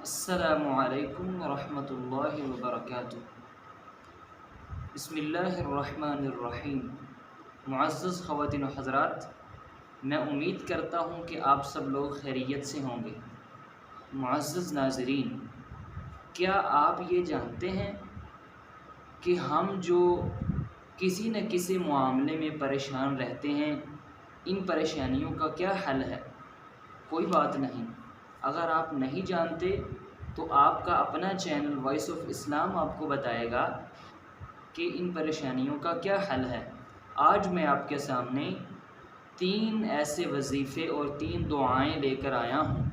السلام علیکم ورحمۃ اللہ وبرکاتہ۔ بسم اللہ الرحمن الرحیم۔ معزز خواتین و حضرات، میں امید کرتا ہوں کہ آپ سب لوگ خیریت سے ہوں گے۔ معزز ناظرین، کیا آپ یہ جانتے ہیں کہ ہم جو کسی نہ کسی معاملے میں پریشان رہتے ہیں، ان پریشانیوں کا کیا حل ہے؟ کوئی بات نہیں، اگر آپ نہیں جانتے تو آپ کا اپنا چینل وائس آف اسلام آپ کو بتائے گا کہ ان پریشانیوں کا کیا حل ہے۔ آج میں آپ کے سامنے 3 ایسے وظیفے اور 3 دعائیں لے کر آیا ہوں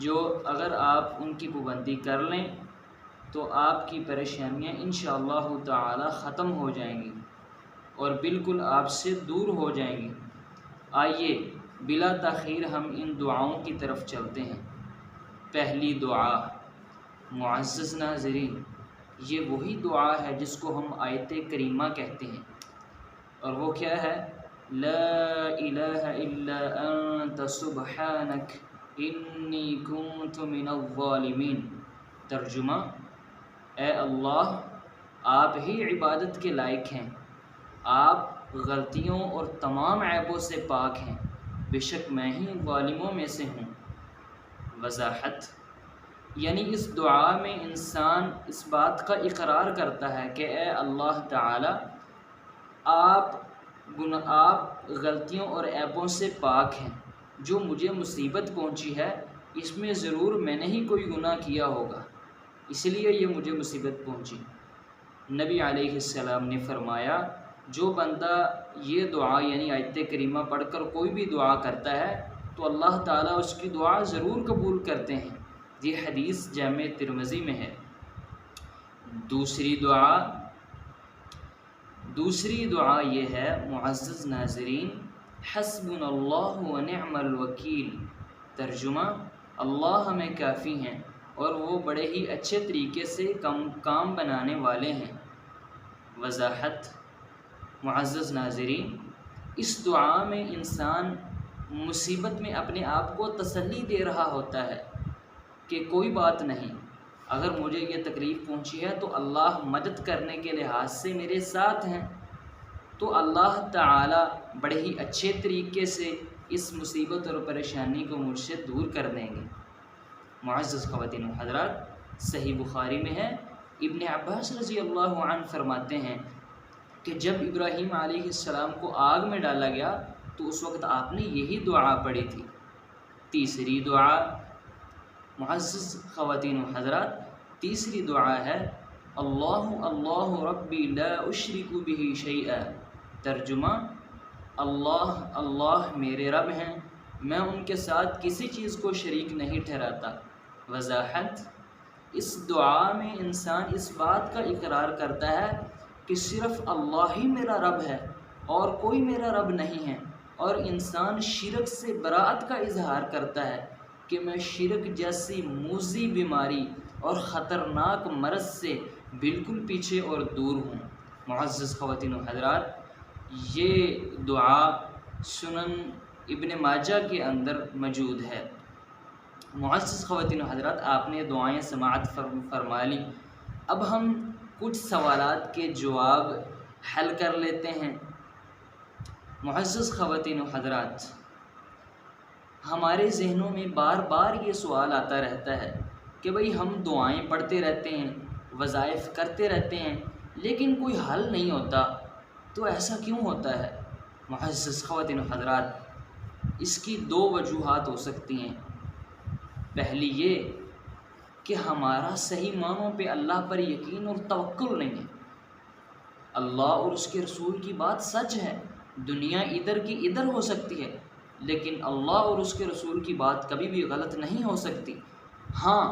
جو اگر آپ ان کی پابندی کر لیں تو آپ کی پریشانیاں انشاءاللہ تعالی ختم ہو جائیں گی اور بالکل آپ سے دور ہو جائیں گی۔ آئیے بلا تاخیر ہم ان دعاؤں کی طرف چلتے ہیں۔ پہلی دعا، معزز ناظرین، یہ وہی دعا ہے جس کو ہم آیت کریمہ کہتے ہیں، اور وہ کیا ہے؟ لا الہ الا انت سبحانک انی کنت من الظالمین۔ ترجمہ: اے اللہ، آپ ہی عبادت کے لائق ہیں، آپ غلطیوں اور تمام عیبوں سے پاک ہیں، بے شک میں ہی ظالموں میں سے ہوں۔ وضاحت: یعنی اس دعا میں انسان اس بات کا اقرار کرتا ہے کہ اے اللہ تعالی، آپ غلطیوں اور عیبوں سے پاک ہیں۔ جو مجھے مصیبت پہنچی ہے اس میں ضرور میں نے ہی کوئی گناہ کیا ہوگا، اس لیے یہ مجھے مصیبت پہنچی۔ نبی علیہ السلام نے فرمایا، جو بندہ یہ دعا یعنی آیت کریمہ پڑھ کر کوئی بھی دعا کرتا ہے تو اللہ تعالیٰ اس کی دعا ضرور قبول کرتے ہیں۔ یہ حدیث جامع ترمذی میں ہے۔ دوسری دعا یہ ہے معزز ناظرین، حسبنا اللہ ونعم الوکیل۔ ترجمہ: اللہ ہمیں کافی ہیں اور وہ بڑے ہی اچھے طریقے سے کام بنانے والے ہیں۔ وضاحت: معزز ناظرین، اس دعا میں انسان مصیبت میں اپنے آپ کو تسلی دے رہا ہوتا ہے کہ کوئی بات نہیں، اگر مجھے یہ تکلیف پہنچی ہے تو اللہ مدد کرنے کے لحاظ سے میرے ساتھ ہیں، تو اللہ تعالی بڑے ہی اچھے طریقے سے اس مصیبت اور پریشانی کو مجھ سے دور کر دیں گے۔ معزز خواتین و حضرات، صحیح بخاری میں ہے، ابن عباس رضی اللہ عنہ فرماتے ہیں کہ جب ابراہیم علیہ السلام کو آگ میں ڈالا گیا تو اس وقت آپ نے یہی دعا پڑھی تھی۔ تیسری دعا، معزز خواتین و حضرات، تیسری دعا ہے اللہ اللہ ربی لا اشرک بہ شیئا۔ ترجمہ: اللہ اللہ میرے رب ہیں، میں ان کے ساتھ کسی چیز کو شریک نہیں ٹھہراتا۔ وضاحت: اس دعا میں انسان اس بات کا اقرار کرتا ہے کہ صرف اللہ ہی میرا رب ہے اور کوئی میرا رب نہیں ہے، اور انسان شرک سے براءت کا اظہار کرتا ہے کہ میں شرک جیسی موذی بیماری اور خطرناک مرض سے بالکل پیچھے اور دور ہوں۔ معزز خواتین و حضرات، یہ دعا سنن ابن ماجہ کے اندر موجود ہے۔ معزز خواتین و حضرات، آپ نے دعائیں سماعت فرما لی۔ اب ہم کچھ سوالات کے جواب حل کر لیتے ہیں۔ معزز خواتین و حضرات، ہمارے ذہنوں میں بار بار یہ سوال آتا رہتا ہے کہ بھئی ہم دعائیں پڑھتے رہتے ہیں، وظائف کرتے رہتے ہیں، لیکن کوئی حل نہیں ہوتا، تو ایسا کیوں ہوتا ہے؟ معزز خواتین و حضرات، اس کی 2 وجوہات ہو سکتی ہیں۔ پہلی یہ کہ ہمارا صحیح معنوں پہ اللہ پر یقین اور توکل نہیں ہے۔ اللہ اور اس کے رسول کی بات سچ ہے، دنیا ادھر کی ادھر ہو سکتی ہے، لیکن اللہ اور اس کے رسول کی بات کبھی بھی غلط نہیں ہو سکتی۔ ہاں،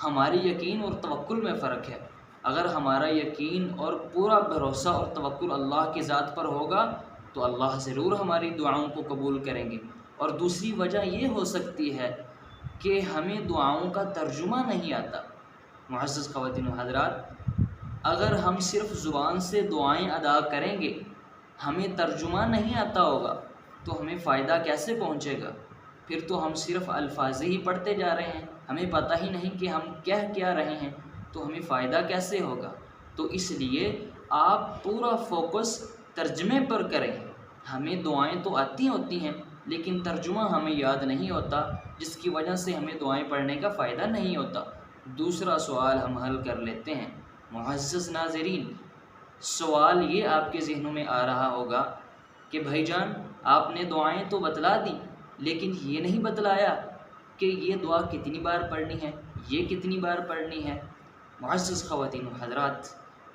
ہماری یقین اور توکل میں فرق ہے۔ اگر ہمارا یقین اور پورا بھروسہ اور توکل اللہ کی ذات پر ہوگا تو اللہ ضرور ہماری دعاؤں کو قبول کریں گے۔ اور دوسری وجہ یہ ہو سکتی ہے کہ ہمیں دعاؤں کا ترجمہ نہیں آتا۔ معزز خواتین و حضرات، اگر ہم صرف زبان سے دعائیں ادا کریں گے، ہمیں ترجمہ نہیں آتا ہوگا تو ہمیں فائدہ کیسے پہنچے گا؟ پھر تو ہم صرف الفاظ ہی پڑھتے جا رہے ہیں، ہمیں پتہ ہی نہیں کہ ہم کہہ کیا رہے ہیں تو ہمیں فائدہ کیسے ہوگا۔ تو اس لیے آپ پورا فوکس ترجمے پر کریں۔ ہمیں دعائیں تو آتی ہوتی ہیں لیکن ترجمہ ہمیں یاد نہیں ہوتا، جس کی وجہ سے ہمیں دعائیں پڑھنے کا فائدہ نہیں ہوتا۔ دوسرا سوال ہم حل کر لیتے ہیں۔ معزز ناظرین، سوال یہ آپ کے ذہنوں میں آ رہا ہوگا کہ بھائی جان آپ نے دعائیں تو بتلا دی لیکن یہ نہیں بتلایا کہ یہ دعا کتنی بار پڑھنی ہے، یہ کتنی بار پڑھنی ہے۔ معزز خواتین و حضرات،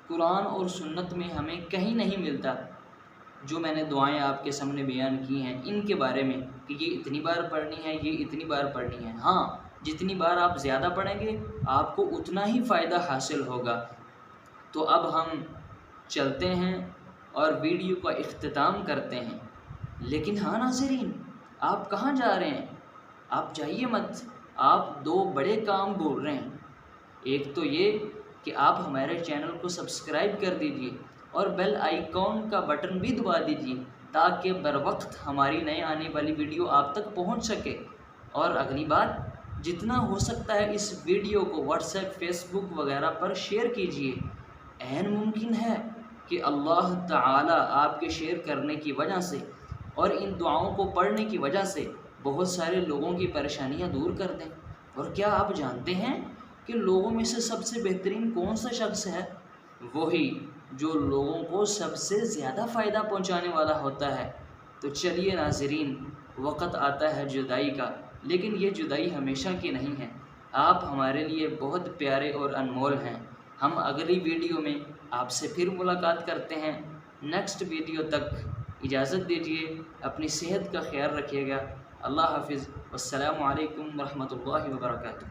قرآن اور سنت میں ہمیں کہیں نہیں ملتا جو میں نے دعائیں آپ کے سامنے بیان کی ہیں ان کے بارے میں کہ یہ اتنی بار پڑھنی ہے، یہ اتنی بار پڑھنی ہے۔ ہاں، جتنی بار آپ زیادہ پڑھیں گے آپ کو اتنا ہی فائدہ حاصل ہوگا۔ تو اب ہم چلتے ہیں اور ویڈیو کا اختتام کرتے ہیں۔ لیکن ہاں ناظرین، آپ کہاں جا رہے ہیں؟ آپ جائیے مت، آپ دو بڑے کام بول رہے ہیں۔ ایک تو یہ کہ آپ ہمارے چینل کو سبسکرائب کر دیجئے اور بیل آئیکن کا بٹن بھی دبا دیجئے تاکہ بر وقت ہماری نئے آنے والی ویڈیو آپ تک پہنچ سکے۔ اور اگلی بات، جتنا ہو سکتا ہے اس ویڈیو کو واٹس ایپ، فیس بک وغیرہ پر شیئر کیجئے۔ عین ممکن ہے کہ اللہ تعالی آپ کے شیئر کرنے کی وجہ سے اور ان دعاؤں کو پڑھنے کی وجہ سے بہت سارے لوگوں کی پریشانیاں دور کر دیں۔ اور کیا آپ جانتے ہیں کہ لوگوں میں سے سب سے بہترین کون سا شخص ہے؟ وہی جو لوگوں کو سب سے زیادہ فائدہ پہنچانے والا ہوتا ہے۔ تو چلیے ناظرین، وقت آتا ہے جدائی کا، لیکن یہ جدائی ہمیشہ کی نہیں ہے۔ آپ ہمارے لیے بہت پیارے اور انمول ہیں۔ ہم اگلی ویڈیو میں آپ سے پھر ملاقات کرتے ہیں۔ نیکسٹ ویڈیو تک اجازت دیجیے، اپنی صحت کا خیال رکھیے گا۔ اللہ حافظ، والسلام علیکم ورحمۃ اللہ وبرکاتہ۔